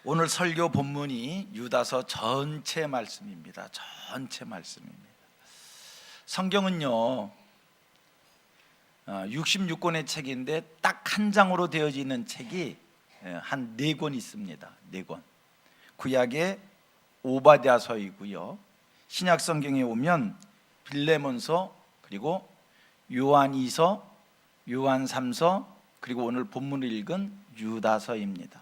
오늘 설교 본문이 유다서 전체 말씀입니다. 전체 말씀입니다. 성경은요 66권의 책인데 딱 한 장으로 되어져 있는 책이 한 4권 있습니다. 4권. 구약의 오바댜서이고요, 신약 성경에 오면 빌레몬서, 그리고 요한2서, 요한3서, 그리고 오늘 본문을 읽은 유다서입니다.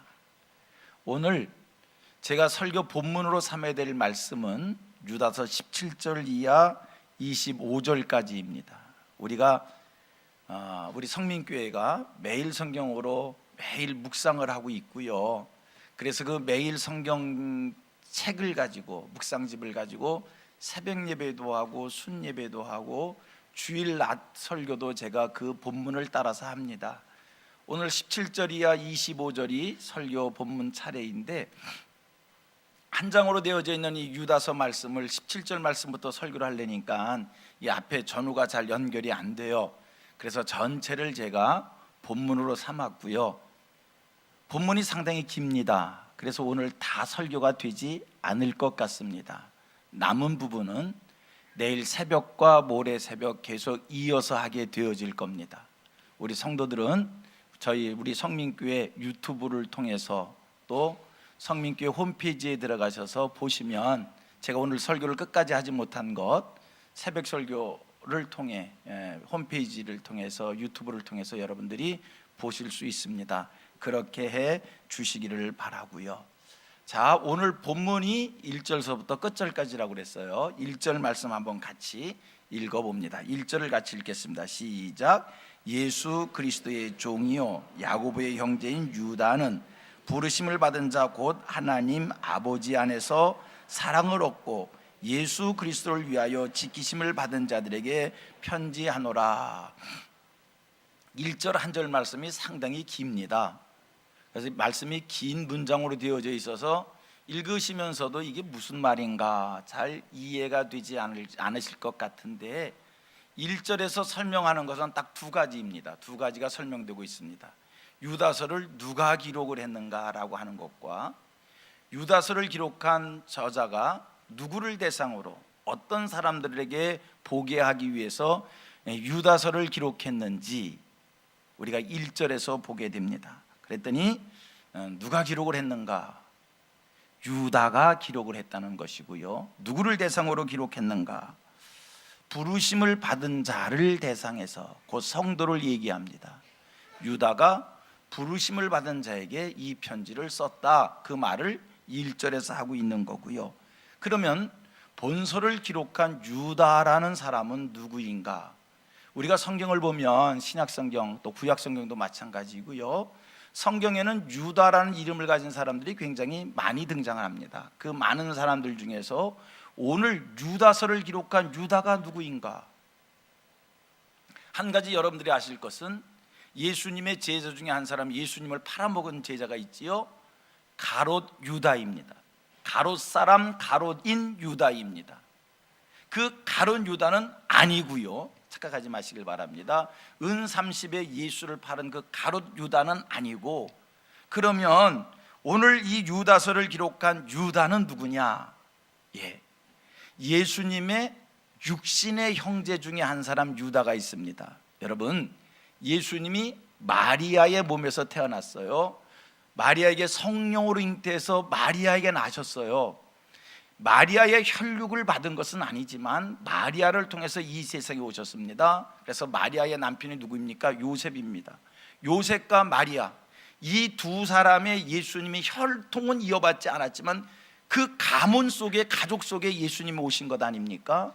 오늘 제가 설교 본문으로 삼아야 될 말씀은 유다서 17절 이하 25절까지입니다. 우리 성민교회가 매일 성경으로 매일 묵상을 하고 있고요. 그래서 그 매일 성경 책을 가지고, 묵상집을 가지고 새벽 예배도 하고 순 예배도 하고 주일 낮 설교도 제가 그 본문을 따라서 합니다. 오늘 17절 이하 25절이 설교 본문 차례인데, 한 장으로 되어져 있는 이 유다서 말씀을 17절 말씀부터 설교를 하려니까 이 앞에 전후가 잘 연결이 안 돼요. 그래서 전체를 제가 본문으로 삼았고요. 본문이 상당히 깁니다. 그래서 오늘 다 설교가 되지 않을 것 같습니다. 남은 부분은 내일 새벽과 모레 새벽 계속 이어서 하게 되어질 겁니다. 우리 성도들은 우리 성민교회 유튜브를 통해서 또 성민교회 홈페이지에 들어가셔서 보시면 제가 오늘 설교를 끝까지 하지 못한 것 새벽 설교를 통해 홈페이지를 통해서 유튜브를 통해서 여러분들이 보실 수 있습니다. 그렇게 해 주시기를 바라고요. 자, 오늘 본문이 1절서부터 끝절까지라고 그랬어요. 1절 말씀 한번 같이 읽어봅니다. 1절을 같이 읽겠습니다. 시작. 예수 그리스도의 종이요 야고보의 형제인 유다는 부르심을 받은 자 곧 하나님 아버지 안에서 사랑을 얻고 예수 그리스도를 위하여 지키심을 받은 자들에게 편지하노라. 1절 한 절 말씀이 상당히 깁니다. 그래서 말씀이 긴 문장으로 되어져 있어서 읽으시면서도 이게 무슨 말인가 잘 이해가 되지 않으실 것 같은데, 1절에서 설명하는 것은 딱 2가지입니다. 2가지가 설명되고 있습니다. 유다서를 누가 기록을 했는가라고 하는 것과 유다서를 기록한 저자가 누구를 대상으로 어떤 사람들에게 보게 하기 위해서 유다서를 기록했는지 우리가 1절에서 보게 됩니다. 그랬더니 누가 기록을 했는가? 유다가 기록을 했다는 것이고요. 누구를 대상으로 기록했는가? 부르심을 받은 자를 대상해서 곧 성도를 얘기합니다. 유다가 부르심을 받은 자에게 이 편지를 썼다, 그 말을 1절에서 하고 있는 거고요. 그러면 본서를 기록한 유다라는 사람은 누구인가? 우리가 성경을 보면 신약성경 또 구약성경도 마찬가지고요, 성경에는 유다라는 이름을 가진 사람들이 굉장히 많이 등장합니다. 그 많은 사람들 중에서 오늘 유다서를 기록한 유다가 누구인가? 한 가지 여러분들이 아실 것은 예수님의 제자 중에 한 사람, 예수님을 팔아먹은 제자가 있지요. 가롯 유다입니다. 가롯 사람, 가롯인 유다입니다. 그 가롯 유다는 아니고요, 착각하지 마시길 바랍니다. 은 30에 예수를 팔은 그 가롯 유다는 아니고, 그러면 오늘 이 유다서를 기록한 유다는 누구냐? 예수님의 육신의 형제 중에 한 사람 유다가 있습니다. 여러분, 예수님이 마리아의 몸에서 태어났어요. 마리아에게 성령으로 잉태해서 마리아에게 나셨어요. 마리아의 혈육을 받은 것은 아니지만 마리아를 통해서 이 세상에 오셨습니다. 그래서 마리아의 남편이 누구입니까? 요셉입니다. 요셉과 마리아, 이 두 사람의 예수님이 혈통은 이어받지 않았지만 그 가문 속에, 가족 속에 예수님이 오신 것 아닙니까?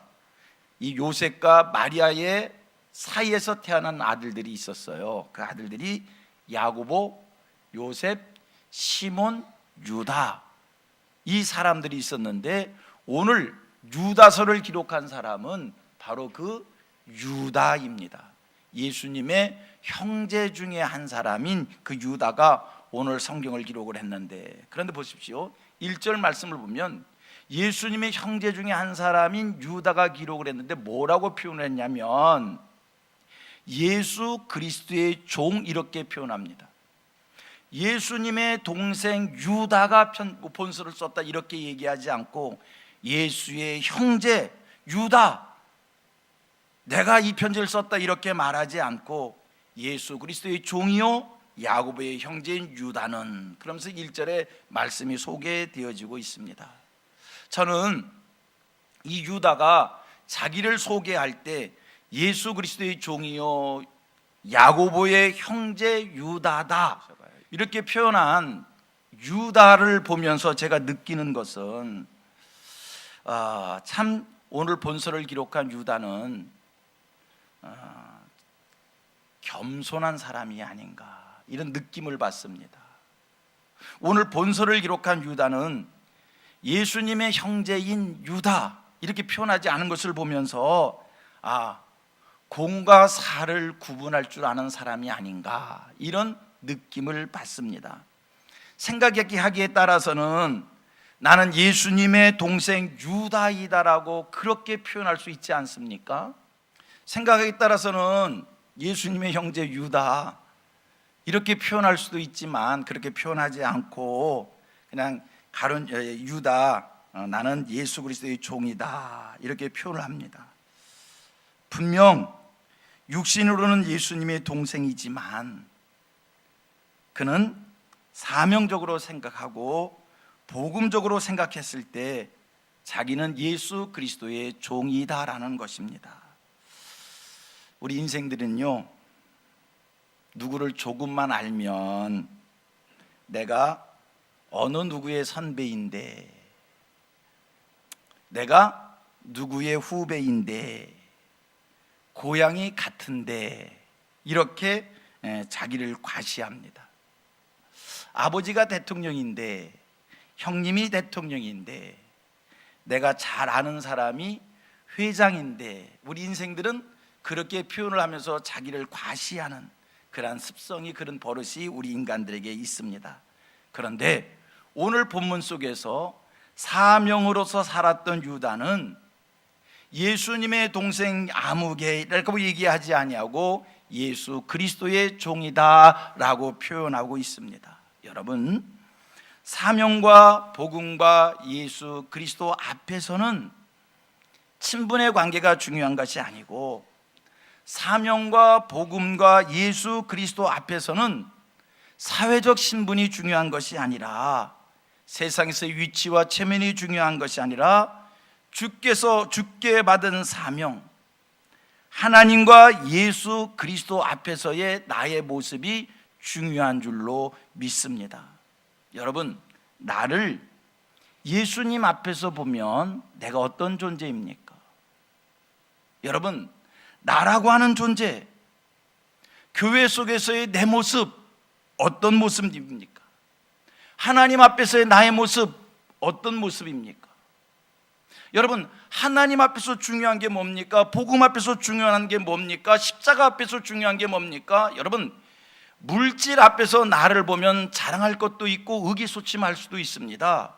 이 요셉과 마리아의 사이에서 태어난 아들들이 있었어요. 그 아들들이 야고보, 요셉, 시몬, 유다, 이 사람들이 있었는데 오늘 유다서를 기록한 사람은 바로 그 유다입니다. 예수님의 형제 중에 한 사람인 그 유다가 오늘 성경을 기록을 했는데, 그런데 보십시오. 1절 말씀을 보면 예수님의 형제 중에 한 사람인 유다가 기록을 했는데 뭐라고 표현을 했냐면 예수 그리스도의 종, 이렇게 표현합니다. 예수님의 동생 유다가 본서를 썼다 이렇게 얘기하지 않고 예수의 형제 유다, 내가 이 편지를 썼다 이렇게 말하지 않고 예수 그리스도의 종이요 야고보의 형제인 유다는, 그러면서 1절에 말씀이 소개되어지고 있습니다. 저는 이 유다가 자기를 소개할 때 예수 그리스도의 종이요 야고보의 형제 유다다 이렇게 표현한 유다를 보면서 제가 느끼는 것은 참 오늘 본서를 기록한 유다는 겸손한 사람이 아닌가 이런 느낌을 받습니다. 오늘 본서를 기록한 유다는 예수님의 형제인 유다 이렇게 표현하지 않은 것을 보면서 공과 사를 구분할 줄 아는 사람이 아닌가 이런 느낌을 받습니다. 생각하기에 따라서는 나는 예수님의 동생 유다이다라고 그렇게 표현할 수 있지 않습니까? 생각에 따라서는 예수님의 형제 유다 이렇게 표현할 수도 있지만 그렇게 표현하지 않고 그냥 유다, 나는 예수 그리스도의 종이다 이렇게 표현을 합니다. 분명 육신으로는 예수님의 동생이지만 그는 사명적으로 생각하고 복음적으로 생각했을 때 자기는 예수 그리스도의 종이다라는 것입니다. 우리 인생들은요, 누구를 조금만 알면 내가 어느 누구의 선배인데, 내가 누구의 후배인데, 고향이 같은데 이렇게 자기를 과시합니다. 아버지가 대통령인데, 형님이 대통령인데, 내가 잘 아는 사람이 회장인데, 우리 인생들은 그렇게 표현을 하면서 자기를 과시하는 그런 습성이, 그런 버릇이 우리 인간들에게 있습니다. 그런데 오늘 본문 속에서 사명으로서 살았던 유다는 예수님의 동생 아무개라고 얘기하지 아니하고 예수 그리스도의 종이다라고 표현하고 있습니다. 여러분, 사명과 복음과 예수 그리스도 앞에서는 친분의 관계가 중요한 것이 아니고, 사명과 복음과 예수 그리스도 앞에서는 사회적 신분이 중요한 것이 아니라, 세상에서의 위치와 체면이 중요한 것이 아니라 주께 받은 사명, 하나님과 예수 그리스도 앞에서의 나의 모습이 중요한 줄로 믿습니다. 여러분, 나를 예수님 앞에서 보면 내가 어떤 존재입니까? 여러분, 나라고 하는 존재, 교회 속에서의 내 모습 어떤 모습입니까? 하나님 앞에서의 나의 모습 어떤 모습입니까? 여러분, 하나님 앞에서 중요한 게 뭡니까? 복음 앞에서 중요한 게 뭡니까? 십자가 앞에서 중요한 게 뭡니까? 여러분, 물질 앞에서 나를 보면 자랑할 것도 있고 의기소침할 수도 있습니다.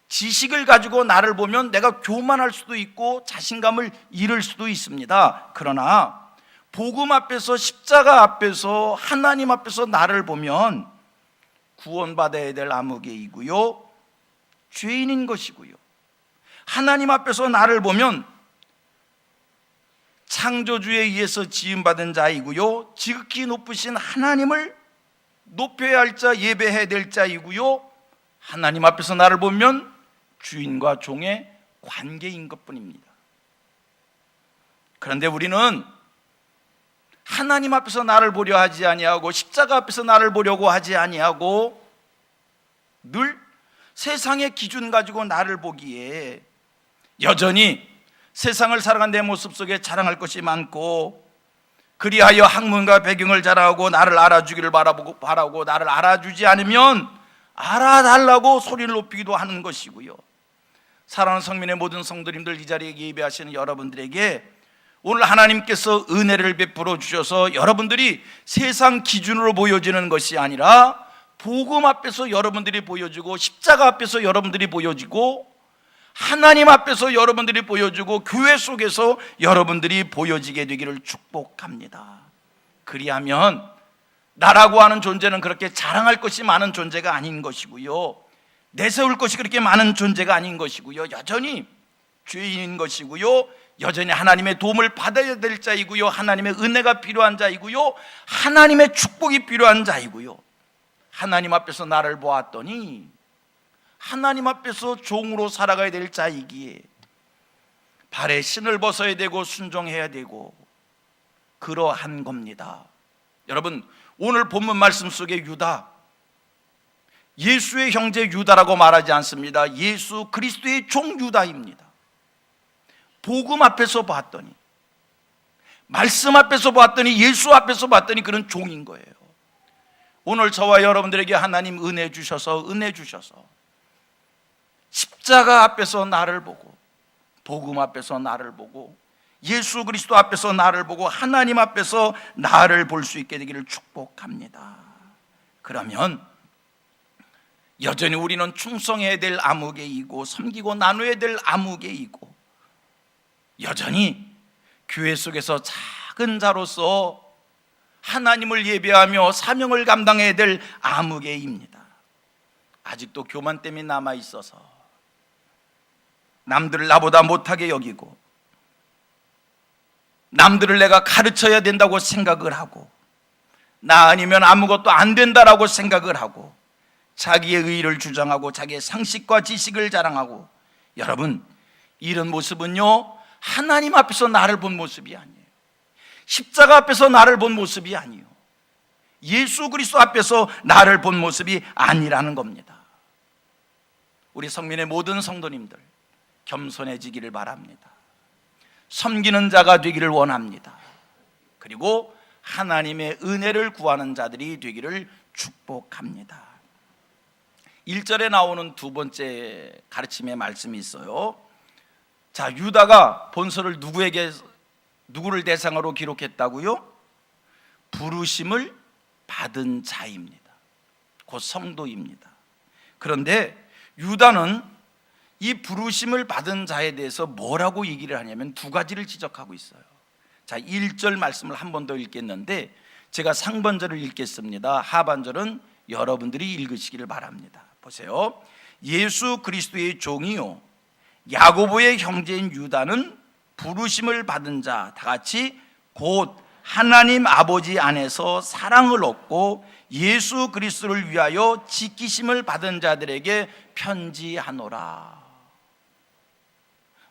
지식을 가지고 나를 보면 내가 교만할 수도 있고 자신감을 잃을 수도 있습니다. 그러나 복음 앞에서, 십자가 앞에서, 하나님 앞에서 나를 보면 구원받아야 될 아무개이고요, 죄인인 것이고요, 하나님 앞에서 나를 보면 창조주에 의해서 지음받은 자이고요, 지극히 높으신 하나님을 높여야 할 자, 예배해야 될 자이고요, 하나님 앞에서 나를 보면 주인과 종의 관계인 것뿐입니다. 그런데 우리는 하나님 앞에서 나를 보려 하지 아니하고 십자가 앞에서 나를 보려고 하지 아니하고 늘 세상의 기준 가지고 나를 보기에 여전히 세상을 살아간 내 모습 속에 자랑할 것이 많고, 그리하여 학문과 배경을 자랑하고 나를 알아주기를 바라고 나를 알아주지 않으면 알아달라고 소리를 높이기도 하는 것이고요. 사랑하는 성민의 모든 성도님들, 이 자리에 예배하시는 여러분들에게 오늘 하나님께서 은혜를 베풀어 주셔서 여러분들이 세상 기준으로 보여지는 것이 아니라 복음 앞에서 여러분들이 보여지고, 십자가 앞에서 여러분들이 보여지고, 하나님 앞에서 여러분들이 보여주고, 교회 속에서 여러분들이 보여지게 되기를 축복합니다. 그리하면 나라고 하는 존재는 그렇게 자랑할 것이 많은 존재가 아닌 것이고요, 내세울 것이 그렇게 많은 존재가 아닌 것이고요, 여전히 죄인인 것이고요, 여전히 하나님의 도움을 받아야 될 자이고요, 하나님의 은혜가 필요한 자이고요, 하나님의 축복이 필요한 자이고요, 하나님 앞에서 나를 보았더니 하나님 앞에서 종으로 살아가야 될 자이기에 발에 신을 벗어야 되고 순종해야 되고 그러한 겁니다. 여러분, 오늘 본문 말씀 속에 유다, 예수의 형제 유다라고 말하지 않습니다. 예수 그리스도의 종 유다입니다. 복음 앞에서 봤더니, 말씀 앞에서 봤더니, 예수 앞에서 봤더니 그런 종인 거예요. 오늘 저와 여러분들에게 하나님 은혜 주셔서 십자가 앞에서 나를 보고, 복음 앞에서 나를 보고, 예수 그리스도 앞에서 나를 보고, 하나님 앞에서 나를 볼 수 있게 되기를 축복합니다. 그러면 여전히 우리는 충성해야 될 아무개이고 섬기고 나눠야 될 아무개이고, 여전히 교회 속에서 작은 자로서 하나님을 예배하며 사명을 감당해야 될 아무개입니다. 아직도 교만됨이 남아있어서 남들을 나보다 못하게 여기고, 남들을 내가 가르쳐야 된다고 생각을 하고, 나 아니면 아무것도 안 된다라고 생각을 하고, 자기의 의의를 주장하고 자기의 상식과 지식을 자랑하고, 여러분, 이런 모습은요, 하나님 앞에서 나를 본 모습이 아니에요. 십자가 앞에서 나를 본 모습이 아니에요. 예수 그리스도 앞에서 나를 본 모습이 아니라는 겁니다. 우리 성민의 모든 성도님들 겸손해지기를 바랍니다. 섬기는 자가 되기를 원합니다. 그리고 하나님의 은혜를 구하는 자들이 되기를 축복합니다. 1절에 나오는 두 번째 가르침의 말씀이 있어요. 자, 유다가 본서를 누구를 대상으로 기록했다고요? 부르심을 받은 자입니다. 곧 성도입니다. 그런데 유다는 이 부르심을 받은 자에 대해서 뭐라고 얘기를 하냐면 두 가지를 지적하고 있어요. 자, 1절 말씀을 한 번 더 읽겠는데 제가 상반절을 읽겠습니다. 하반절은 여러분들이 읽으시기를 바랍니다. 보세요. 예수 그리스도의 종이요 야고보의 형제인 유다는 부르심을 받은 자, 다 같이 곧 하나님 아버지 안에서 사랑을 얻고 예수 그리스도를 위하여 지키심을 받은 자들에게 편지하노라.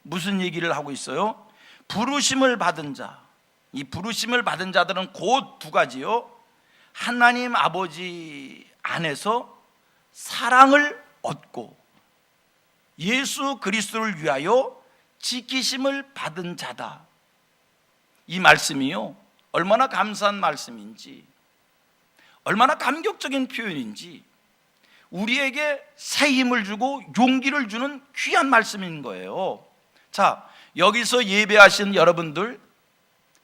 무슨 얘기를 하고 있어요? 부르심을 받은 자, 이 부르심을 받은 자들은 곧 두 가지요, 하나님 아버지 안에서 사랑을 얻고 예수 그리스도를 위하여 지키심을 받은 자다. 이 말씀이요, 얼마나 감사한 말씀인지, 얼마나 감격적인 표현인지, 우리에게 새 힘을 주고 용기를 주는 귀한 말씀인 거예요. 자, 여기서 예배하신 여러분들,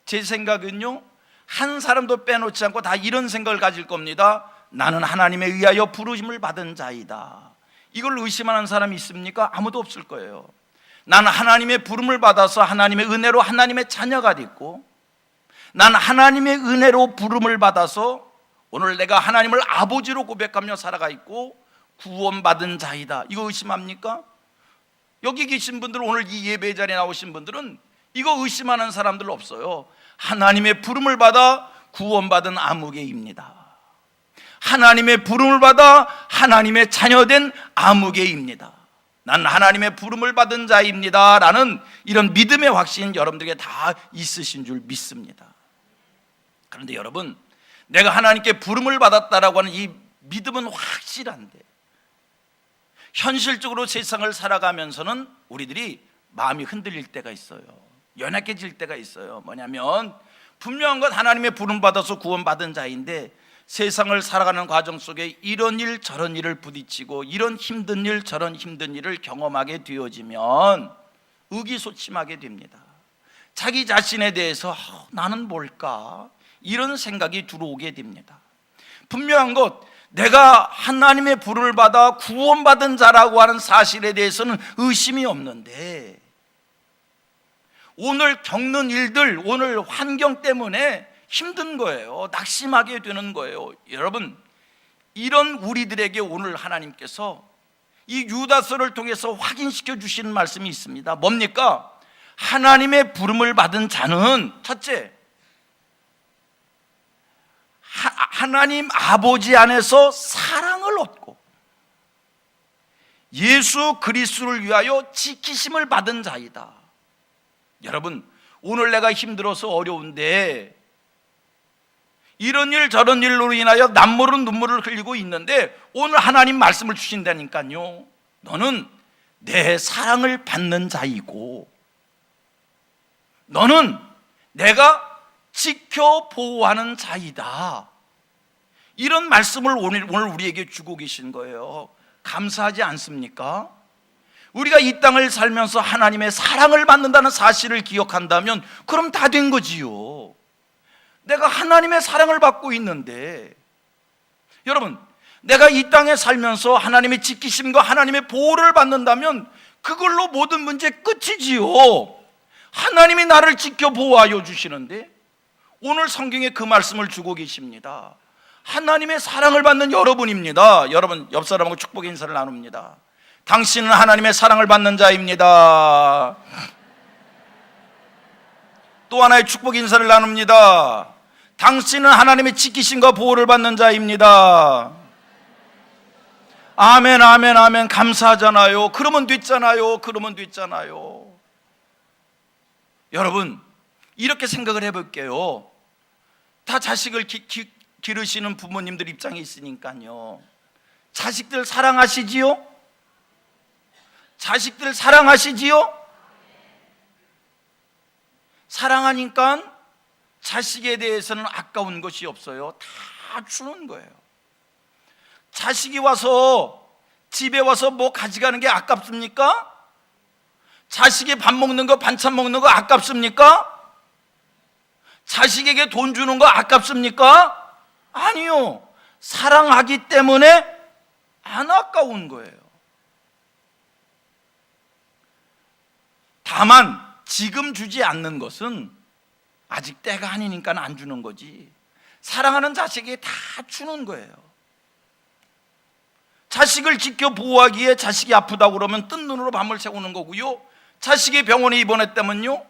제 생각은요, 한 사람도 빼놓지 않고 다 이런 생각을 가질 겁니다. 나는 하나님에 의하여 부르심을 받은 자이다. 이걸 의심하는 사람이 있습니까? 아무도 없을 거예요. 나는 하나님의 부름을 받아서 하나님의 은혜로 하나님의 자녀가 됐고, 나는 하나님의 은혜로 부름을 받아서 오늘 내가 하나님을 아버지로 고백하며 살아가 있고 구원받은 자이다. 이거 의심합니까? 여기 계신 분들, 오늘 이 예배 자리에 나오신 분들은 이거 의심하는 사람들 없어요. 하나님의 부름을 받아 구원받은 아무개입니다. 하나님의 부름을 받아 하나님의 자녀된 아무개입니다. 난 하나님의 부름을 받은 자입니다 라는 이런 믿음의 확신 여러분들에게 다 있으신 줄 믿습니다. 그런데 여러분, 내가 하나님께 부름을 받았다라고 하는 이 믿음은 확실한데 현실적으로 세상을 살아가면서는 우리들이 마음이 흔들릴 때가 있어요. 연약해질 때가 있어요. 뭐냐면 분명한 것 하나님의 부름 받아서 구원받은 자인데 세상을 살아가는 과정 속에 이런 일 저런 일을 부딪히고 이런 힘든 일 저런 힘든 일을 경험하게 되어지면 의기소침하게 됩니다. 자기 자신에 대해서 나는 뭘까? 이런 생각이 들어오게 됩니다. 분명한 것, 내가 하나님의 부름을 받아 구원받은 자라고 하는 사실에 대해서는 의심이 없는데 오늘 겪는 일들, 오늘 환경 때문에 힘든 거예요. 낙심하게 되는 거예요. 여러분, 이런 우리들에게 오늘 하나님께서 이 유다서를 통해서 확인시켜 주시는 말씀이 있습니다. 뭡니까? 하나님의 부름을 받은 자는 첫째, 하나님 아버지 안에서 사랑을 얻고 예수 그리스도를 위하여 지키심을 받은 자이다. 여러분, 오늘 내가 힘들어서 어려운데 이런 일 저런 일로 인하여 남모른 눈물을 흘리고 있는데 오늘 하나님 말씀을 주신다니까요. 너는 내 사랑을 받는 자이고 너는 내가 지켜 보호하는 자이다. 이런 말씀을 오늘 우리에게 주고 계신 거예요. 감사하지 않습니까? 우리가 이 땅을 살면서 하나님의 사랑을 받는다는 사실을 기억한다면 그럼 다 된 거지요. 내가 하나님의 사랑을 받고 있는데, 여러분, 내가 이 땅에 살면서 하나님의 지키심과 하나님의 보호를 받는다면 그걸로 모든 문제 끝이지요. 하나님이 나를 지켜 보호하여 주시는데 오늘 성경에 그 말씀을 주고 계십니다. 하나님의 사랑을 받는 여러분입니다. 여러분, 옆 사람하고 축복의 인사를 나눕니다. 당신은 하나님의 사랑을 받는 자입니다. 또 하나의 축복 인사를 나눕니다. 당신은 하나님의 지키심과 보호를 받는 자입니다. 아멘, 아멘, 아멘. 감사하잖아요. 그러면 됐잖아요. 그러면 됐잖아요. 여러분, 이렇게 생각을 해볼게요. 다 자식을 기르시는 부모님들 입장에 있으니까요. 자식들 사랑하시지요? 자식들 사랑하시지요? 사랑하니까 자식에 대해서는 아까운 것이 없어요. 다 주는 거예요. 자식이 와서 집에 와서 뭐 가져가는 게 아깝습니까? 자식이 밥 먹는 거, 반찬 먹는 거 아깝습니까? 자식에게 돈 주는 거 아깝습니까? 아니요. 사랑하기 때문에 안 아까운 거예요. 다만 지금 주지 않는 것은 아직 때가 아니니까 안 주는 거지, 사랑하는 자식에게 다 주는 거예요. 자식을 지켜 보호하기에 자식이 아프다고 그러면 뜬 눈으로 밤을 새우는 거고요. 자식이 병원에 입원했다면요,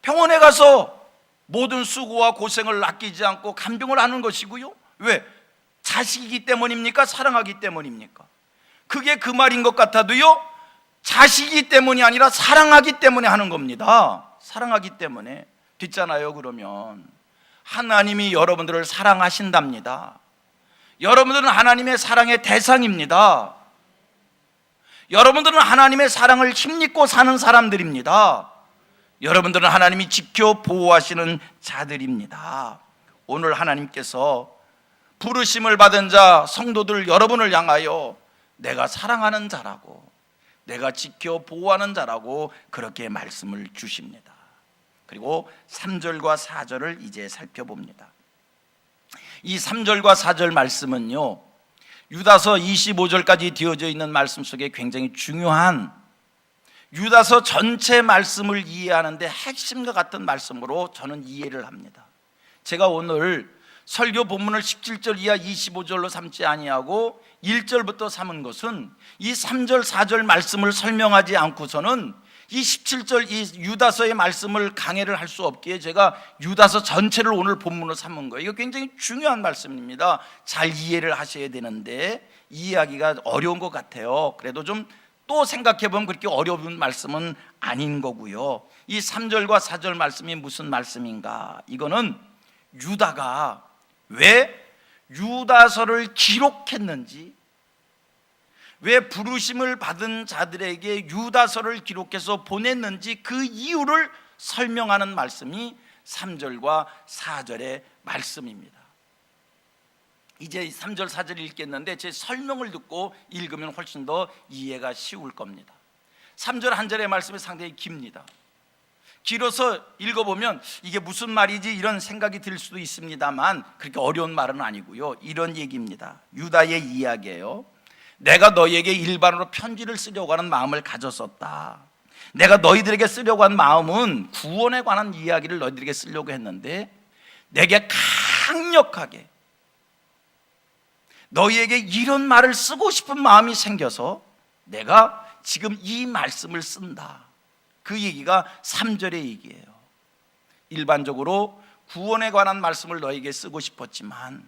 병원에 가서 모든 수고와 고생을 아끼지 않고 간병을 하는 것이고요. 왜? 자식이기 때문입니까? 사랑하기 때문입니까? 그게 그 말인 것 같아도요, 자식이기 때문이 아니라 사랑하기 때문에 하는 겁니다. 사랑하기 때문에. 됐잖아요. 그러면 하나님이 여러분들을 사랑하신답니다. 여러분들은 하나님의 사랑의 대상입니다. 여러분들은 하나님의 사랑을 힘입고 사는 사람들입니다. 여러분들은 하나님이 지켜 보호하시는 자들입니다. 오늘 하나님께서 부르심을 받은 자 성도들 여러분을 향하여 내가 사랑하는 자라고, 내가 지켜 보호하는 자라고 그렇게 말씀을 주십니다. 그리고 3절과 4절을 이제 살펴봅니다. 이 3절과 4절 말씀은요, 유다서 25절까지 되어져 있는 말씀 속에 굉장히 중요한, 유다서 전체 말씀을 이해하는데 핵심과 같은 말씀으로 저는 이해를 합니다. 제가 오늘 설교 본문을 17절 이하 25절로 삼지 아니하고 1절부터 삼은 것은 이 3절 4절 말씀을 설명하지 않고서는 이 17절 이 유다서의 말씀을 강해를 할 수 없기에 제가 유다서 전체를 오늘 본문으로 삼은 거예요. 이거 굉장히 중요한 말씀입니다. 잘 이해를 하셔야 되는데 이해하기가 어려운 것 같아요. 그래도 좀 또 생각해보면 그렇게 어려운 말씀은 아닌 거고요. 이 3절과 4절 말씀이 무슨 말씀인가? 이거는 유다가 왜 유다서를 기록했는지, 왜 부르심을 받은 자들에게 유다서를 기록해서 보냈는지 그 이유를 설명하는 말씀이 3절과 4절의 말씀입니다. 이제 3절 4절 읽겠는데 제 설명을 듣고 읽으면 훨씬 더 이해가 쉬울 겁니다. 3절 한 절의 말씀이 상당히 깁니다. 길어서 읽어보면 이게 무슨 말이지 이런 생각이 들 수도 있습니다만 그렇게 어려운 말은 아니고요. 이런 얘기입니다. 유다의 이야기예요. 내가 너에게 일반으로 편지를 쓰려고 하는 마음을 가졌었다. 내가 너희들에게 쓰려고 한 마음은 구원에 관한 이야기를 너희들에게 쓰려고 했는데 내게 강력하게 너희에게 이런 말을 쓰고 싶은 마음이 생겨서 내가 지금 이 말씀을 쓴다. 그 얘기가 3절의 얘기예요. 일반적으로 구원에 관한 말씀을 너희에게 쓰고 싶었지만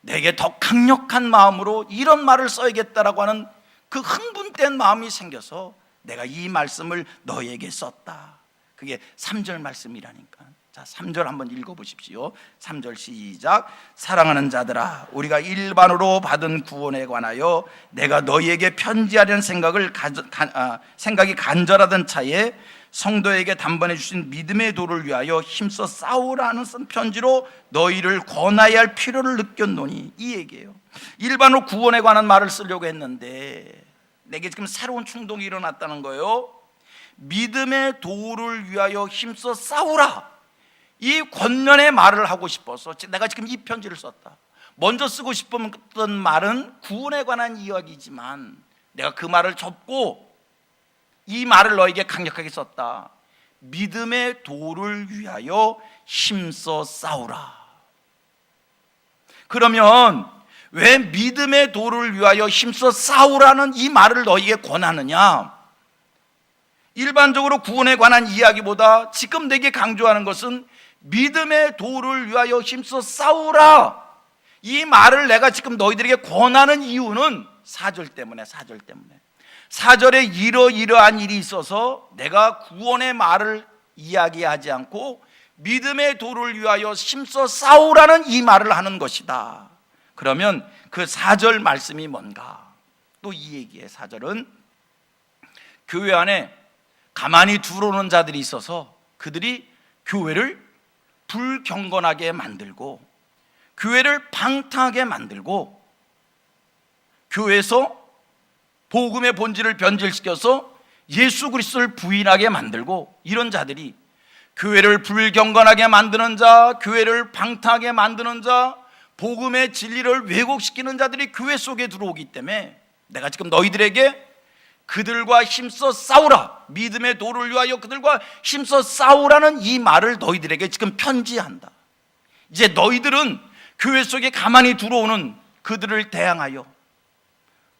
내게 더 강력한 마음으로 이런 말을 써야겠다라고 하는 그 흥분된 마음이 생겨서 내가 이 말씀을 너희에게 썼다. 그게 3절 말씀이라니까. 자, 3절 한번 읽어보십시오. 3절 시작. 사랑하는 자들아, 우리가 일반으로 받은 구원에 관하여 내가 너희에게 편지하려는 생각이 간절하던 차에 성도에게 단번에 주신 믿음의 도를 위하여 힘써 싸우라는 쓴 편지로 너희를 권하여야 할 필요를 느꼈노니, 이 얘기예요. 일반으로 구원에 관한 말을 쓰려고 했는데 내게 지금 새로운 충동이 일어났다는 거예요. 믿음의 도를 위하여 힘써 싸우라, 이 권면의 말을 하고 싶어서 내가 지금 이 편지를 썼다. 먼저 쓰고 싶었던 말은 구원에 관한 이야기지만 내가 그 말을 접고 이 말을 너에게 강력하게 썼다. 믿음의 도를 위하여 힘써 싸우라. 그러면 왜 믿음의 도를 위하여 힘써 싸우라는 이 말을 너에게 권하느냐? 일반적으로 구원에 관한 이야기보다 지금 내게 강조하는 것은 믿음의 도를 위하여 힘써 싸우라. 이 말을 내가 지금 너희들에게 권하는 이유는 4절 때문에. 4절에 이러이러한 일이 있어서 내가 구원의 말을 이야기하지 않고 믿음의 도를 위하여 힘써 싸우라는 이 말을 하는 것이다. 그러면 그 4절 말씀이 뭔가? 또 이 얘기에 4절은 교회 안에 가만히 들어오는 자들이 있어서 그들이 교회를 불경건하게 만들고 교회를 방탕하게 만들고 교회에서 복음의 본질을 변질시켜서 예수 그리스도를 부인하게 만들고, 이런 자들이 교회를 불경건하게 만드는 자, 교회를 방탕하게 만드는 자, 복음의 진리를 왜곡시키는 자들이 교회 속에 들어오기 때문에 내가 지금 너희들에게 그들과 힘써 싸우라, 믿음의 도를 위하여 그들과 힘써 싸우라는 이 말을 너희들에게 지금 편지한다. 이제 너희들은 교회 속에 가만히 들어오는 그들을 대항하여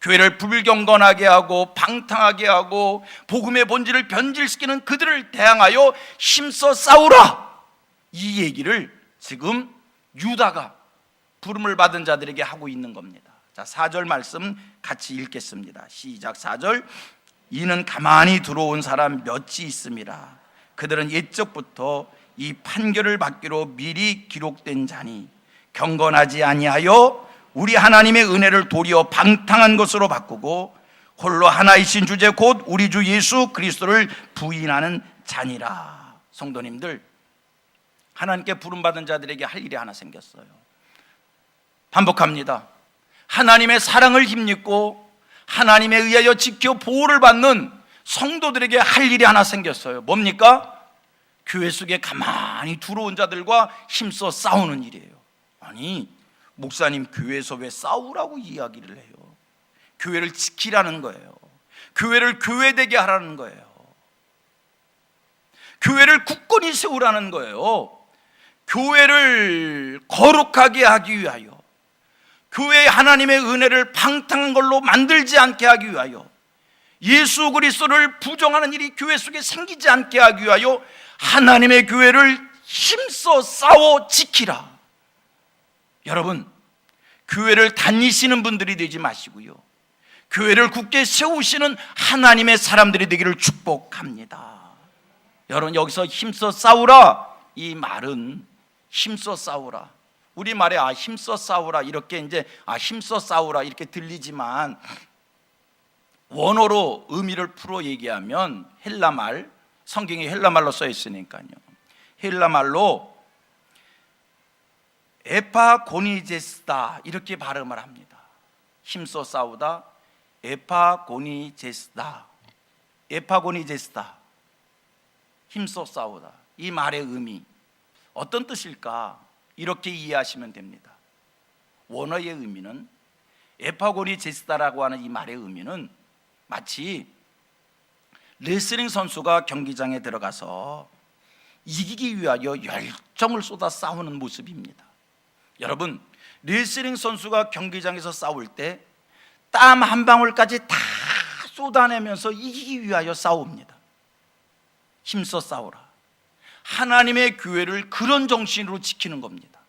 교회를 불경건하게 하고 방탕하게 하고 복음의 본질을 변질시키는 그들을 대항하여 힘써 싸우라, 이 얘기를 지금 유다가 부름을 받은 자들에게 하고 있는 겁니다. 자, 4절 말씀 같이 읽겠습니다. 시작. 4절. 이는 가만히 들어온 사람 몇이 있음이라. 그들은 옛적부터 이 판결을 받기로 미리 기록된 자니 경건하지 아니하여 우리 하나님의 은혜를 도리어 방탕한 것으로 바꾸고 홀로 하나이신 주제 곧 우리 주 예수 그리스도를 부인하는 자니라. 성도님들, 하나님께 부름받은 자들에게 할 일이 하나 생겼어요. 반복합니다. 하나님의 사랑을 힘입고 하나님에 의하여 지켜 보호를 받는 성도들에게 할 일이 하나 생겼어요. 뭡니까? 교회 속에 가만히 들어온 자들과 힘써 싸우는 일이에요. 아니, 목사님 교회에서 왜 싸우라고 이야기를 해요? 교회를 지키라는 거예요. 교회를 교회되게 하라는 거예요. 교회를 굳건히 세우라는 거예요. 교회를 거룩하게 하기 위하여, 교회의 하나님의 은혜를 방탕한 걸로 만들지 않게 하기 위하여, 예수 그리스도를 부정하는 일이 교회 속에 생기지 않게 하기 위하여 하나님의 교회를 힘써 싸워 지키라. 여러분, 교회를 다니시는 분들이 되지 마시고요, 교회를 굳게 세우시는 하나님의 사람들이 되기를 축복합니다. 여러분, 여기서 힘써 싸우라, 이 말은 힘써 싸우라, 우리말에 힘써 싸우라 이렇게 이제 힘써 싸우라 이렇게 들리지만 원어로 의미를 풀어 얘기하면 헬라말, 성경에 헬라말로 써 있으니까요, 헬라말로 에파고니제스다 이렇게 발음을 합니다. 힘써 싸우다, 에파고니제스다, 에파고니제스다, 힘써 싸우다. 이 말의 의미 어떤 뜻일까? 이렇게 이해하시면 됩니다. 원어의 의미는, 에파고니제스다라고 하는 이 말의 의미는 마치 레슬링 선수가 경기장에 들어가서 이기기 위하여 열정을 쏟아 싸우는 모습입니다. 여러분, 레슬링 선수가 경기장에서 싸울 때 땀 한 방울까지 다 쏟아내면서 이기기 위하여 싸웁니다. 힘써 싸우라. 하나님의 교회를 그런 정신으로 지키는 겁니다.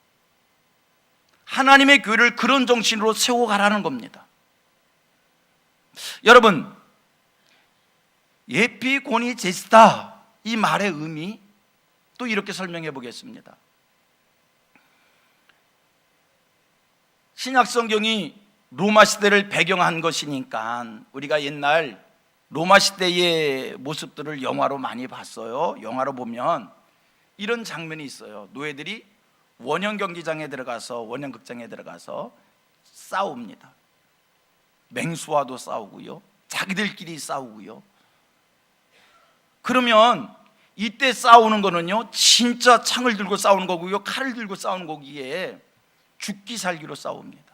하나님의 교회를 그런 정신으로 세워가라는 겁니다. 여러분, 에피고니제스다, 이 말의 의미 또 이렇게 설명해 보겠습니다. 신약 성경이 로마 시대를 배경한 것이니까 우리가 옛날 로마 시대의 모습들을 영화로 많이 봤어요. 영화로 보면 이런 장면이 있어요. 노예들이 원형 경기장에 들어가서, 원형 극장에 들어가서 싸웁니다. 맹수와도 싸우고요, 자기들끼리 싸우고요. 그러면 이때 싸우는 거는요, 진짜 창을 들고 싸우는 거고요, 칼을 들고 싸우는 거기에 죽기 살기로 싸웁니다.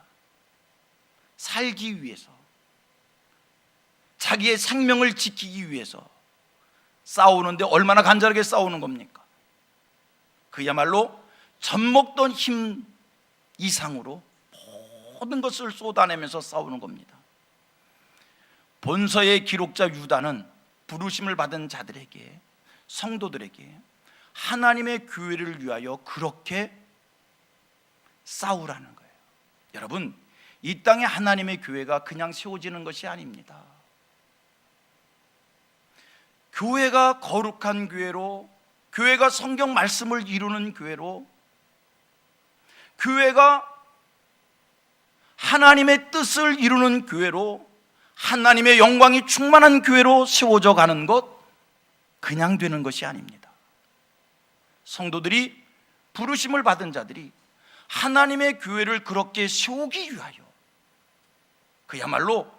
살기 위해서, 자기의 생명을 지키기 위해서 싸우는데 얼마나 간절하게 싸우는 겁니까? 그야말로 젖먹던 힘 이상으로 모든 것을 쏟아내면서 싸우는 겁니다. 본서의 기록자 유다는 부르심을 받은 자들에게, 성도들에게 하나님의 교회를 위하여 그렇게 싸우라는 거예요. 여러분, 이 땅에 하나님의 교회가 그냥 세워지는 것이 아닙니다. 교회가 거룩한 교회로, 교회가 성경 말씀을 이루는 교회로, 교회가 하나님의 뜻을 이루는 교회로, 하나님의 영광이 충만한 교회로 세워져 가는 것, 그냥 되는 것이 아닙니다. 성도들이, 부르심을 받은 자들이 하나님의 교회를 그렇게 세우기 위하여 그야말로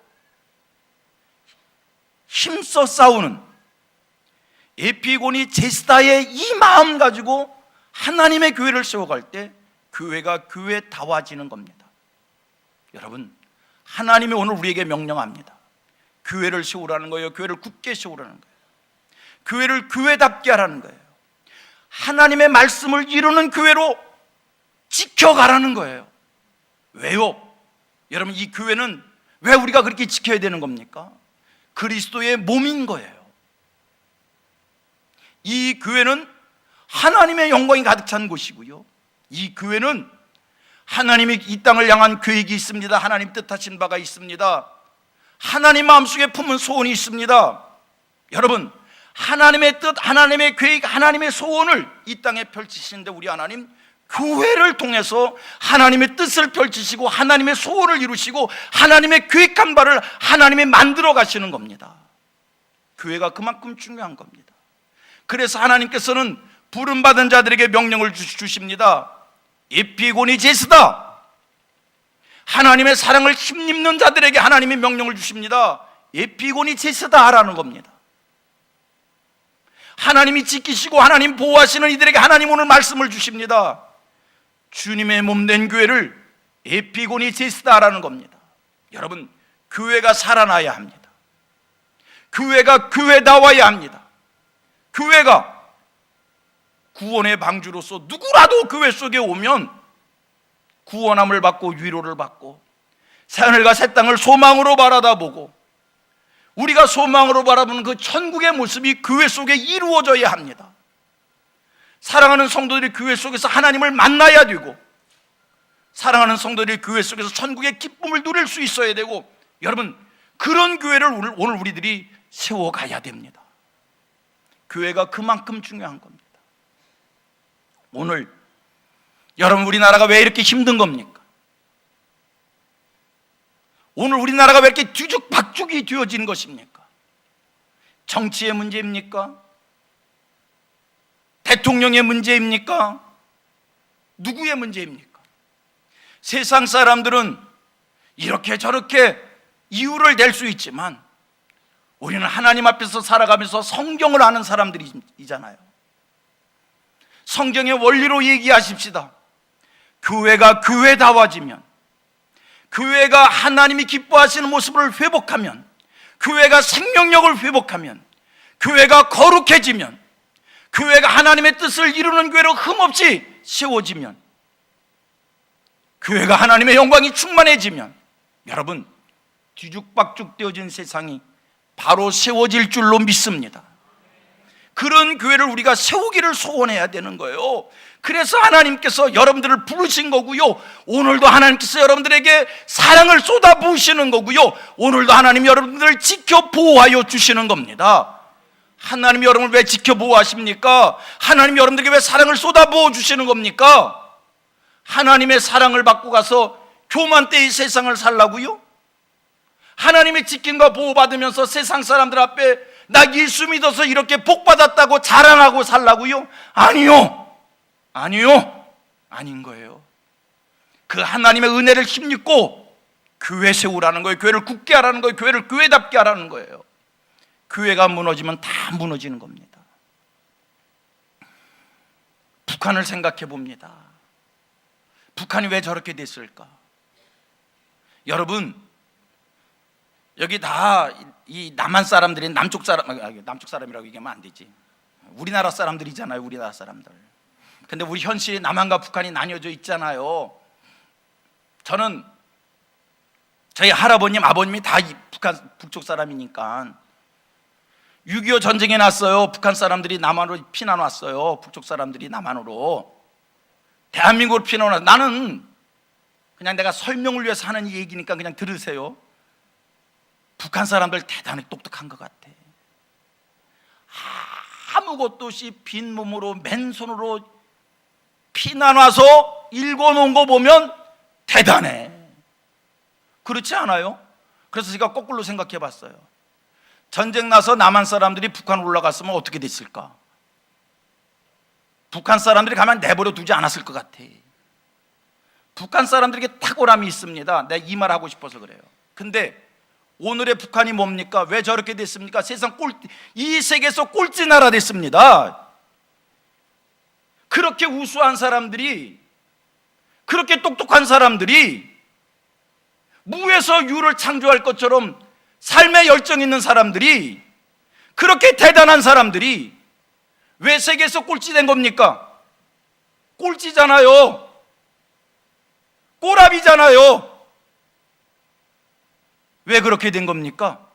힘써 싸우는 에피고니제스다의 이 마음 가지고 하나님의 교회를 세워갈 때 교회가 교회다워지는 겁니다. 여러분, 하나님이 오늘 우리에게 명령합니다. 교회를 세우라는 거예요. 교회를 굳게 세우라는 거예요. 교회를 교회답게 하라는 거예요. 하나님의 말씀을 이루는 교회로 지켜가라는 거예요. 왜요? 여러분, 이 교회는 왜 우리가 그렇게 지켜야 되는 겁니까? 그리스도의 몸인 거예요. 이 교회는 하나님의 영광이 가득 찬 곳이고요, 이 교회는 하나님이 이 땅을 향한 계획이 있습니다. 하나님 뜻하신 바가 있습니다. 하나님 마음속에 품은 소원이 있습니다. 여러분, 하나님의 뜻, 하나님의 계획, 하나님의 소원을 이 땅에 펼치시는데 우리 하나님 교회를 통해서 하나님의 뜻을 펼치시고 하나님의 소원을 이루시고 하나님의 계획한 바를 하나님이 만들어 가시는 겁니다. 교회가 그만큼 중요한 겁니다. 그래서 하나님께서는 부름받은 자들에게 명령을 주십니다. 에피고니제스다, 하나님의 사랑을 힘입는 자들에게 하나님이 명령을 주십니다. 에피고니제스다 하라는 겁니다. 하나님이 지키시고 하나님 보호하시는 이들에게 하나님 오늘 말씀을 주십니다. 주님의 몸된 교회를 에피고니제스다 하라는 겁니다. 여러분, 교회가 살아나야 합니다. 교회가 교회다워야 합니다. 교회가 구원의 방주로서 누구라도 교회 속에 오면 구원함을 받고 위로를 받고 새하늘과 새 땅을 소망으로 바라다보고 우리가 소망으로 바라보는 그 천국의 모습이 교회 속에 이루어져야 합니다. 사랑하는 성도들이 교회 속에서 하나님을 만나야 되고, 사랑하는 성도들이 교회 속에서 천국의 기쁨을 누릴 수 있어야 되고, 여러분, 그런 교회를 오늘 우리들이 세워가야 됩니다. 교회가 그만큼 중요한 겁니다. 오늘 여러분, 우리나라가 왜 이렇게 힘든 겁니까? 오늘 우리나라가 왜 이렇게 뒤죽박죽이 되어진 것입니까? 정치의 문제입니까? 대통령의 문제입니까? 누구의 문제입니까? 세상 사람들은 이렇게 저렇게 이유를 낼 수 있지만 우리는 하나님 앞에서 살아가면서 성경을 아는 사람들이잖아요. 성경의 원리로 얘기하십시다. 교회가 교회다워지면, 교회가 하나님이 기뻐하시는 모습을 회복하면, 교회가 생명력을 회복하면, 교회가 거룩해지면, 교회가 하나님의 뜻을 이루는 교회로 흠없이 세워지면, 교회가 하나님의 영광이 충만해지면, 여러분, 뒤죽박죽 되어진 세상이 바로 세워질 줄로 믿습니다. 그런 교회를 우리가 세우기를 소원해야 되는 거예요. 그래서 하나님께서 여러분들을 부르신 거고요, 오늘도 하나님께서 여러분들에게 사랑을 쏟아부으시는 거고요, 오늘도 하나님이 여러분들을 지켜 보호하여 주시는 겁니다. 하나님이 여러분을 왜 지켜 보호하십니까? 하나님이 여러분들에게 왜 사랑을 쏟아부어 주시는 겁니까? 하나님의 사랑을 받고 가서 교만때의 세상을 살라고요? 하나님의 지킴과 보호받으면서 세상 사람들 앞에 나 예수 믿어서 이렇게 복받았다고 자랑하고 살라고요? 아니요, 아닌 거예요. 그 하나님의 은혜를 힘입고 교회 세우라는 거예요. 교회를 굳게 하라는 거예요. 교회를 교회답게 하라는 거예요. 교회가 무너지면 다 무너지는 겁니다. 북한을 생각해 봅니다. 북한이 왜 저렇게 됐을까? 여러분, 여기 다 이 남한 사람들이 남쪽 사람이라고 얘기하면 안 되지. 우리나라 사람들이잖아요, 우리나라 사람들. 근데 우리 현실이 남한과 북한이 나뉘어져 있잖아요. 저는 저희 할아버님, 아버님이 다 북쪽 사람이니까 6.25 전쟁이 났어요. 북한 사람들이 남한으로 피난 왔어요. 북쪽 사람들이 남한으로. 대한민국으로 피난 왔어요. 나는 그냥 내가 설명을 위해서 하는 얘기니까 그냥 들으세요. 북한 사람들 대단히 똑똑한 것 같아. 아무것도 없이 빈몸으로 맨손으로 피난 와서 읽어놓은 거 보면 대단해. 그렇지 않아요? 그래서 제가 거꾸로 생각해 봤어요. 전쟁 나서 남한 사람들이 북한 올라갔으면 어떻게 됐을까? 북한 사람들이 가만 내버려 두지 않았을 것 같아. 북한 사람들에게 탁월함이 있습니다. 내가 이 말 하고 싶어서 그래요. 근데 오늘의 북한이 뭡니까? 왜 저렇게 됐습니까? 이 세계에서 꼴찌 나라 됐습니다. 그렇게 우수한 사람들이, 그렇게 똑똑한 사람들이, 무에서 유를 창조할 것처럼 삶에 열정 있는 사람들이, 그렇게 대단한 사람들이 왜 세계에서 꼴찌 된 겁니까? 꼴찌잖아요. 꼬라비잖아요. 왜 그렇게 된 겁니까?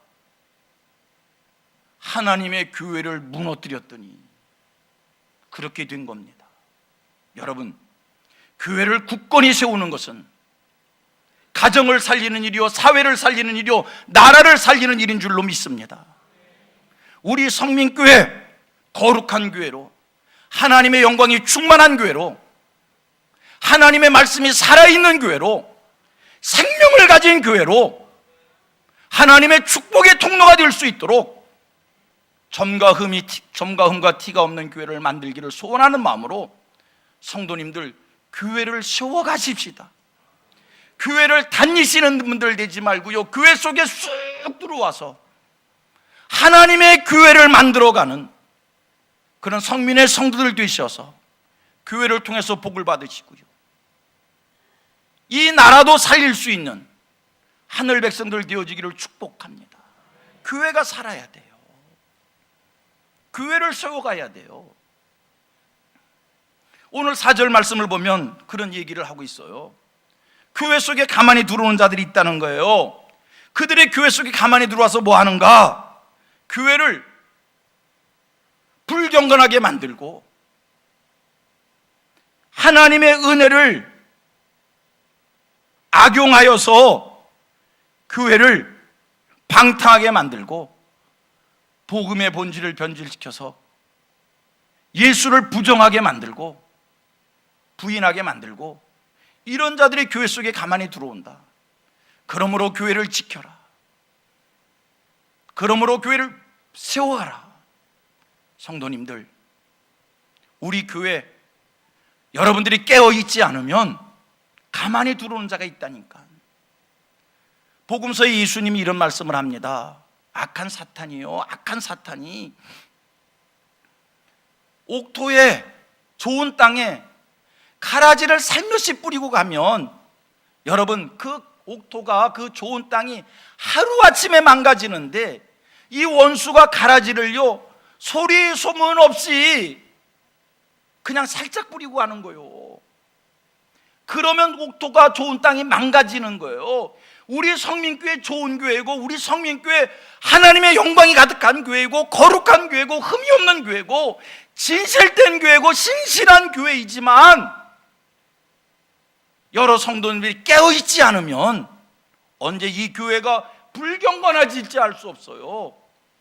하나님의 교회를 무너뜨렸더니 그렇게 된 겁니다. 여러분, 교회를 굳건히 세우는 것은 가정을 살리는 일이요, 사회를 살리는 일이요, 나라를 살리는 일인 줄로 믿습니다. 우리 성민교회, 거룩한 교회로, 하나님의 영광이 충만한 교회로, 하나님의 말씀이 살아있는 교회로, 생명을 가진 교회로, 하나님의 축복의 통로가 될 수 있도록 점과 흠과 티가 없는 교회를 만들기를 소원하는 마음으로 성도님들, 교회를 세워 가십시다. 교회를 다니시는 분들 되지 말고요, 교회 속에 쑥 들어와서 하나님의 교회를 만들어가는 그런 성민의 성도들 되셔서 교회를 통해서 복을 받으시고요, 이 나라도 살릴 수 있는 하늘 백성들 되어지기를 축복합니다. 교회가 살아야 돼요. 교회를 세워가야 돼요. 오늘 4절 말씀을 보면 그런 얘기를 하고 있어요. 교회 속에 가만히 들어오는 자들이 있다는 거예요. 그들의 교회 속에 가만히 들어와서 뭐 하는가? 교회를 불경건하게 만들고 하나님의 은혜를 악용하여서 교회를 방탕하게 만들고 복음의 본질을 변질시켜서 예수를 부정하게 만들고 부인하게 만들고, 이런 자들이 교회 속에 가만히 들어온다. 그러므로 교회를 지켜라. 그러므로 교회를 세워가라. 성도님들, 우리 교회 여러분들이 깨어있지 않으면 가만히 들어오는 자가 있다니까. 복음서에 예수님이 이런 말씀을 합니다. 악한 사탄이요, 악한 사탄이 옥토에, 좋은 땅에 가라지를 살며시 뿌리고 가면, 여러분, 그 옥토가, 그 좋은 땅이 하루아침에 망가지는데 이 원수가 가라지를요 소리 소문 없이 그냥 살짝 뿌리고 가는 거예요. 그러면 옥토가 좋은 땅이 망가지는 거예요. 우리 성민교회 좋은 교회고, 우리 성민교회 하나님의 영광이 가득한 교회고, 거룩한 교회고, 흠이 없는 교회고, 진실된 교회고, 신실한 교회이지만 여러 성도님들이 깨어있지 않으면 언제 이 교회가 불경건해질지 알 수 없어요.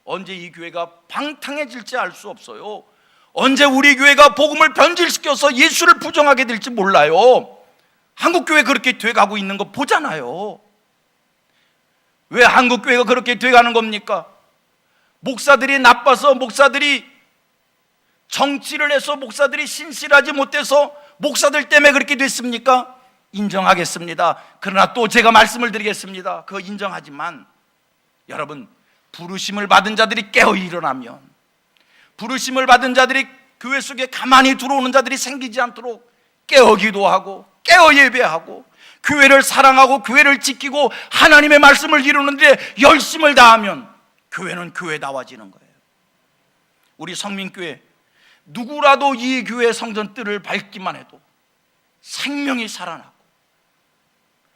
언제 이 교회가 방탕해질지 알 수 없어요. 언제 우리 교회가 복음을 변질시켜서 예수를 부정하게 될지 몰라요. 한국교회 그렇게 돼가고 있는 거 보잖아요. 왜 한국교회가 그렇게 돼가는 겁니까? 목사들이 나빠서, 목사들이 정치를 해서, 목사들이 신실하지 못해서 목사들 때문에 그렇게 됐습니까? 인정하겠습니다. 그러나 또 제가 말씀을 드리겠습니다. 그거 인정하지만 여러분, 부르심을 받은 자들이 깨어 일어나면, 부르심을 받은 자들이 교회 속에 가만히 들어오는 자들이 생기지 않도록 깨어 기도하고, 깨어 예배하고, 교회를 사랑하고 교회를 지키고 하나님의 말씀을 이루는 데 열심을 다하면 교회는 교회다워지는 거예요. 우리 성민교회 누구라도 이 교회 성전 뜰을 밟기만 해도 생명이 살아나고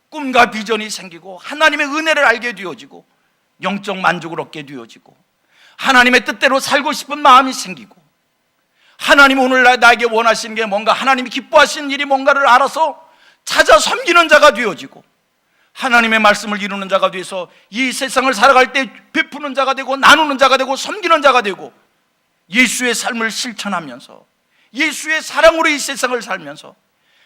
꿈과 비전이 생기고 하나님의 은혜를 알게 되어지고 영적 만족을 얻게 되어지고 하나님의 뜻대로 살고 싶은 마음이 생기고, 하나님 오늘 나에게 원하시는 게 뭔가, 하나님이 기뻐하시는 일이 뭔가를 알아서 찾아 섬기는 자가 되어지고, 하나님의 말씀을 이루는 자가 돼서 이 세상을 살아갈 때 베푸는 자가 되고, 나누는 자가 되고, 섬기는 자가 되고, 예수의 삶을 실천하면서 예수의 사랑으로 이 세상을 살면서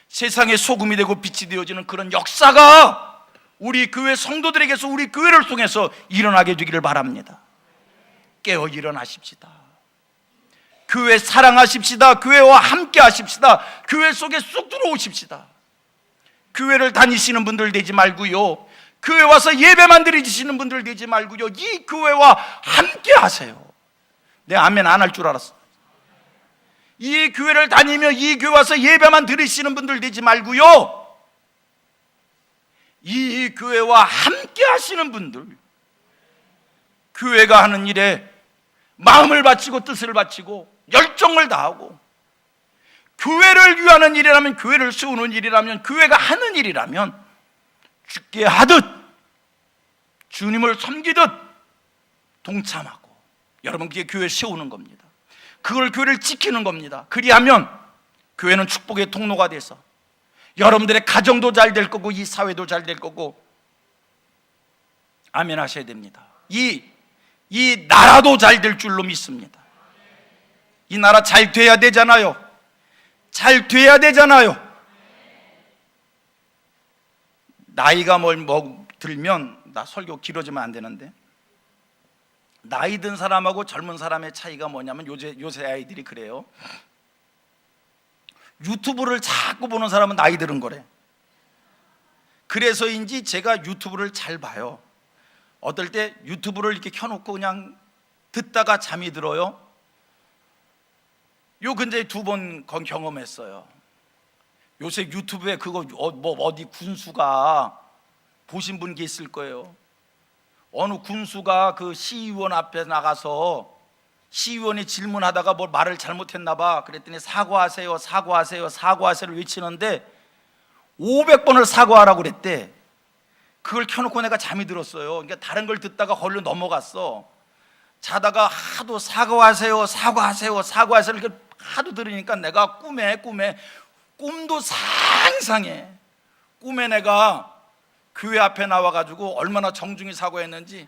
세상의 소금이 되고 빛이 되어지는 그런 역사가 우리 교회 성도들에게서, 우리 교회를 통해서 일어나게 되기를 바랍니다. 깨어 일어나십시다. 교회 사랑하십시다. 교회와 함께 하십시다. 교회 속에 쑥 들어오십시다. 교회를 다니시는 분들 되지 말고요, 교회 와서 예배만 드리시는 분들 되지 말고요, 이 교회와 함께 하세요. 내 아멘 안 할 줄 알았어. 이 교회를 다니며 이 교회 와서 예배만 드리시는 분들 되지 말고요, 이 교회와 함께 하시는 분들, 교회가 하는 일에 마음을 바치고 뜻을 바치고 열정을 다하고, 교회를 위하는 일이라면, 교회를 세우는 일이라면, 교회가 하는 일이라면 죽게 하듯 주님을 섬기듯 동참하고, 여러분 그게 교회 세우는 겁니다. 그걸 교회를 지키는 겁니다. 그리하면 교회는 축복의 통로가 돼서 여러분들의 가정도 잘 될 거고 이 사회도 잘 될 거고, 아멘 하셔야 됩니다. 이 나라도 잘 될 줄로 믿습니다. 이 나라 잘 돼야 되잖아요. 잘 돼야 되잖아요. 나이가 들면, 나 설교 길어지면 안 되는데, 나이 든 사람하고 젊은 사람의 차이가 뭐냐면, 요새 아이들이 그래요. 유튜브를 자꾸 보는 사람은 나이 들은 거래. 그래서인지 제가 유튜브를 잘 봐요. 어떨 때 유튜브를 이렇게 켜놓고 그냥 듣다가 잠이 들어요. 요 근처에 2번 경험했어요. 요새 유튜브에 그거 어디 군수가, 보신 분 계실 거예요. 어느 군수가 그 시의원 앞에 나가서 시의원이 질문하다가 뭐 말을 잘못했나 봐. 그랬더니 사과하세요, 사과하세요, 사과하세요를 외치는데 500번을 사과하라고 그랬대. 그걸 켜놓고 내가 잠이 들었어요. 그러니까 다른 걸 듣다가 거기로 넘어갔어. 자다가 하도 사과하세요, 사과하세요, 사과하세요 이렇게 하도 들으니까 내가 꿈도 상상해. 꿈에 내가 교회 앞에 나와가지고 얼마나 정중히 사과했는지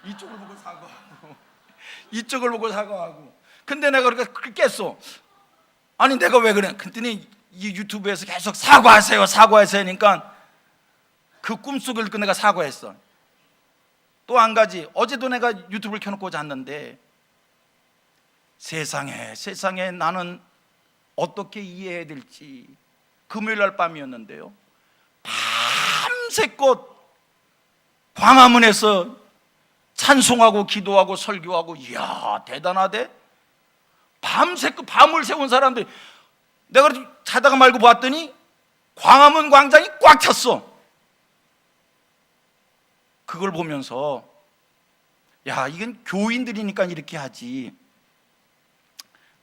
이쪽을 보고 사과하고 이쪽을 보고 사과하고. 근데 내가 그렇게 깼어. 아니 내가 왜 그래? 그랬더니 이 유튜브에서 계속 사과하세요, 사과하세요 하니까 그 꿈속을 내가 사과했어. 또 한 가지, 어제도 내가 유튜브를 켜놓고 잤는데 세상에 나는 어떻게 이해해야 될지, 금요일 날 밤이었는데요, 밤새껏 광화문에서 찬송하고 기도하고 설교하고, 이야 대단하대. 밤새껏 밤을 새운 사람들, 내가 자다가 말고 봤더니 광화문 광장이 꽉 찼어. 그걸 보면서 야, 이건 교인들이니까 이렇게 하지,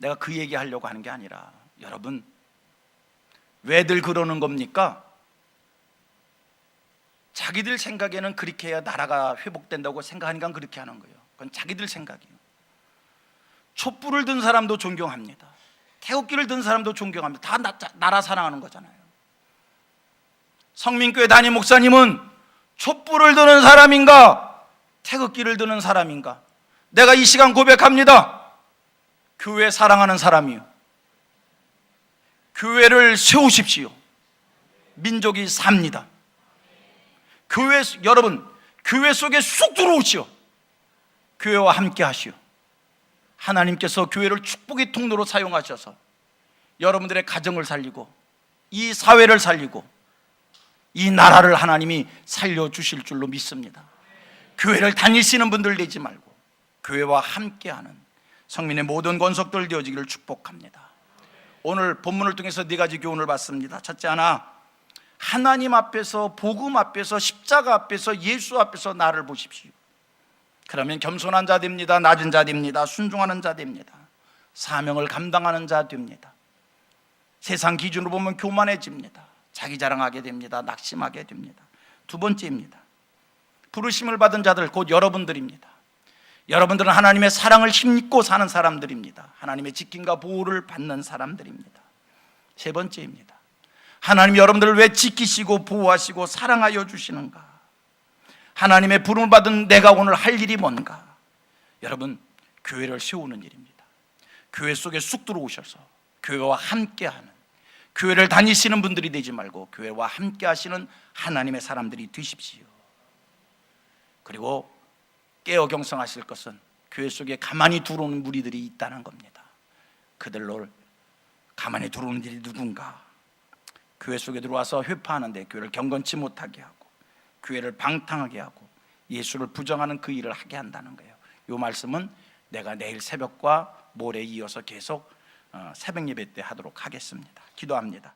내가 그 얘기하려고 하는 게 아니라, 여러분 왜들 그러는 겁니까? 자기들 생각에는 그렇게 해야 나라가 회복된다고 생각하니까 그렇게 하는 거예요. 그건 자기들 생각이에요. 촛불을 든 사람도 존경합니다. 태극기를 든 사람도 존경합니다. 다 나라 사랑하는 거잖아요. 성민교회 담임 목사님은 촛불을 드는 사람인가, 태극기를 드는 사람인가? 내가 이 시간 고백합니다. 교회 사랑하는 사람이요. 교회를 세우십시오. 민족이 삽니다. 여러분, 교회 속에 쑥 들어오시오. 교회와 함께 하시오. 하나님께서 교회를 축복의 통로로 사용하셔서 여러분들의 가정을 살리고 이 사회를 살리고 이 나라를 하나님이 살려주실 줄로 믿습니다. 교회를 다니시는 분들 되지 말고 교회와 함께하는 성민의 모든 권속들 되어지기를 축복합니다. 오늘 본문을 통해서 네 가지 교훈을 받습니다. 첫째 하나, 하나님 앞에서, 복음 앞에서, 십자가 앞에서, 예수 앞에서 나를 보십시오. 그러면 겸손한 자 됩니다. 낮은 자 됩니다. 순종하는 자 됩니다. 사명을 감당하는 자 됩니다. 세상 기준으로 보면 교만해집니다. 자기 자랑하게 됩니다. 낙심하게 됩니다. 두 번째입니다. 부르심을 받은 자들, 곧 여러분들입니다. 여러분들은 하나님의 사랑을 힘입고 사는 사람들입니다. 하나님의 지킴과 보호를 받는 사람들입니다. 세 번째입니다. 하나님이 여러분들을 왜 지키시고 보호하시고 사랑하여 주시는가? 하나님의 부름을 받은 내가 오늘 할 일이 뭔가? 여러분, 교회를 세우는 일입니다. 교회 속에 쑥 들어오셔서 교회와 함께하는, 교회를 다니시는 분들이 되지 말고 교회와 함께 하시는 하나님의 사람들이 되십시오. 그리고 깨어 경성하실 것은 교회 속에 가만히 들어오는 무리들이 있다는 겁니다. 그들로 가만히 들어오는 일이 누군가? 교회 속에 들어와서 회파하는데 교회를 경건치 못하게 하고 교회를 방탕하게 하고 예수를 부정하는 그 일을 하게 한다는 거예요. 이 말씀은 내가 내일 새벽과 모레 이어서 계속 새벽 예배 때 하도록 하겠습니다. 기도합니다.